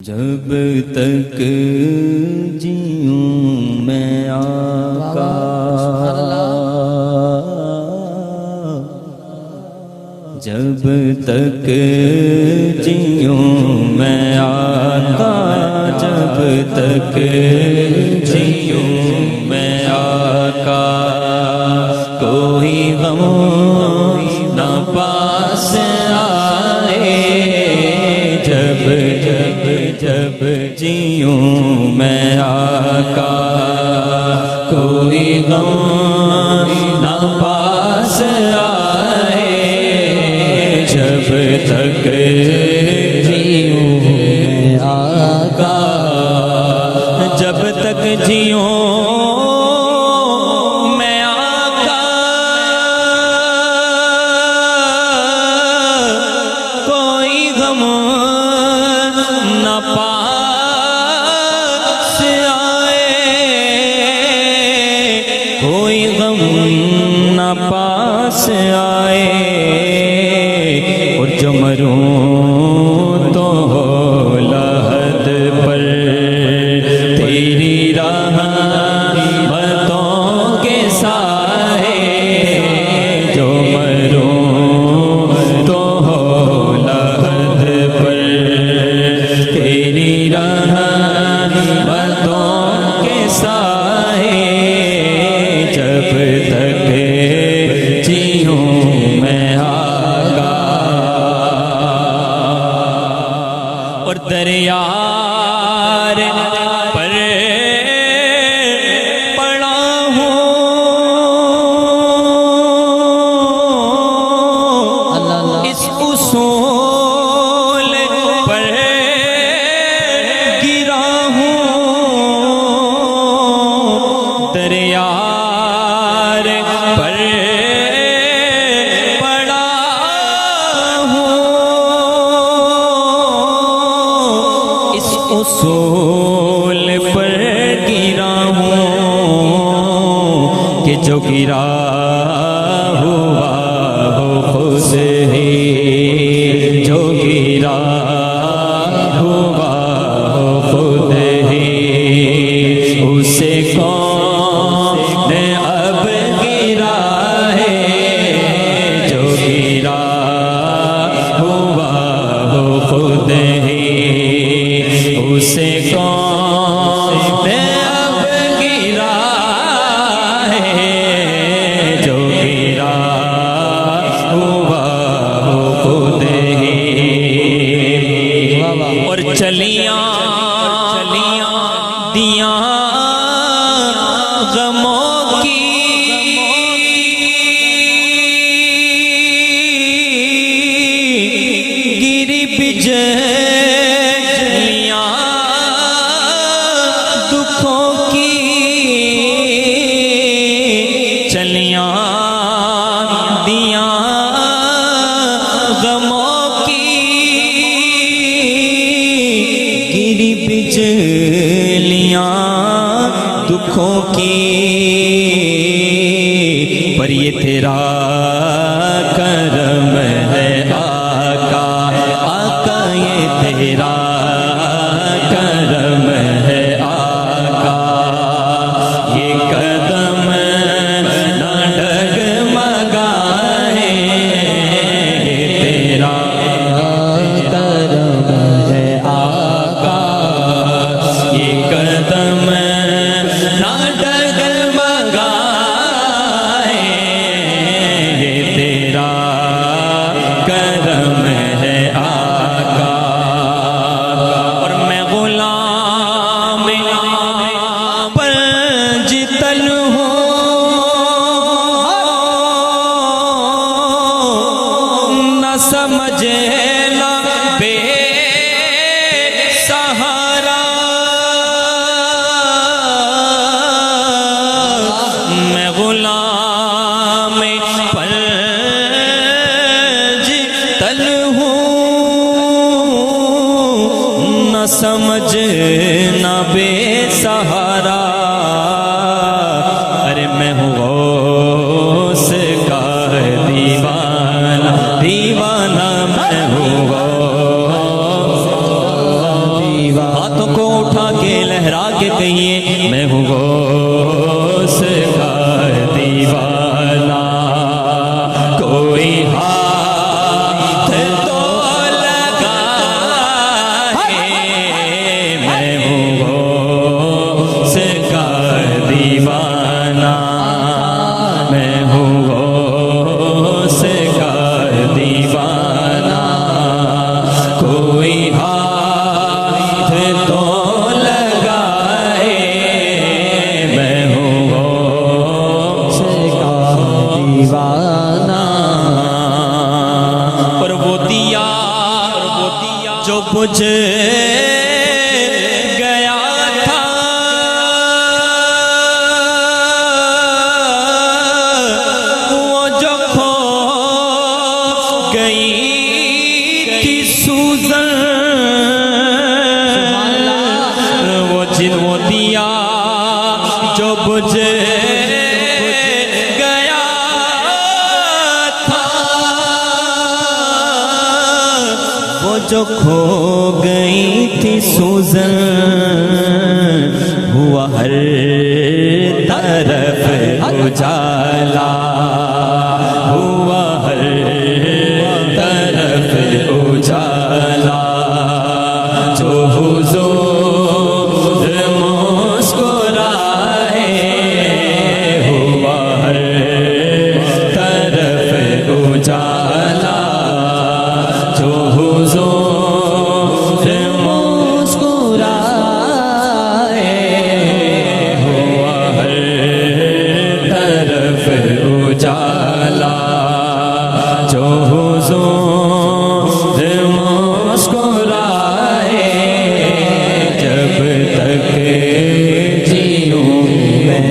जब तक जीऊं मैं आका, जब तक जीऊं मैं आका, जब तक जीऊं मैं आका, कोई गम न पास आए, जब जब जब जीऊं मैं आका, कोई गम न पास आए, जब तक जीऊं मैं आका, जब तक जीऊं मैं आका, कोई गम न पास आए, कोई गम न पास आए, और जो मरूं तो हो लहद पर तेरी रहमतों के साए, जो मरूं तो हो लहद पर तेरी रहमतों के साए, जब तक जीऊं मैं आका, और दरिया पर पड़ा हूँ, इस उसूल पर गिरा हूँ, दरिया पर पड़ा हूँ, इस उसूल पर गिरा हूँ, कि जो गिरा हुआ हो खुद ही, जो गिरा हुआ हो खुद ही, उसे कौन अब गिरा है, जो गिरा हुआ हो खुद ही, उसे कौन अब गिरा है, जो गिरा हुआ हो खुद ही, और चलियां दिया गमों की, गिरी बिजलियां दुखों की, चलियां दिया गमों की, गिरी बिजलियां दुखों की, पर ये तेरा करम है आका, आका ये तेरा करम है आका, ये कदम न डगमगाए, ये तेरा करम है आका, ये कदम न डगमगाए, ये तेरा करम है आका, और मैं गुलाम पंजतन हूँ, न समझे न बेसहारा, मैं गुलाम पंजतन हूँ, न समझ न बेसहारा, अरे मैं हूँ गौस का दीवाना, दीवाना मैं हूँ गौस हाथों को उठा के लहरा के कहिए मैं हूँ गौस का दीवाना। कोई हाथ तो लगाए मैं हूँ गौस का दीवाना। मैं हूँ गौस का दीवाना। कोई हाथ तो लगाए मैं हूँ गौस का दीवाना। और वो दिया जो बुझ गया था वो जो खो गई थी सूजन। वो दिया जो बुझ गया था वो जो खो गई थी सूजन। हुआ हर तरफ उजाला। हुआ हर तरफ उजाला। जो हुजूर मुस्कुराए हुआ हर तरफ उजाला। जो हुजूर मुस्कुराए हुआ हर तरफ उजाला। जो हुजूर मुस्कुराए जब तक जीऊं मैं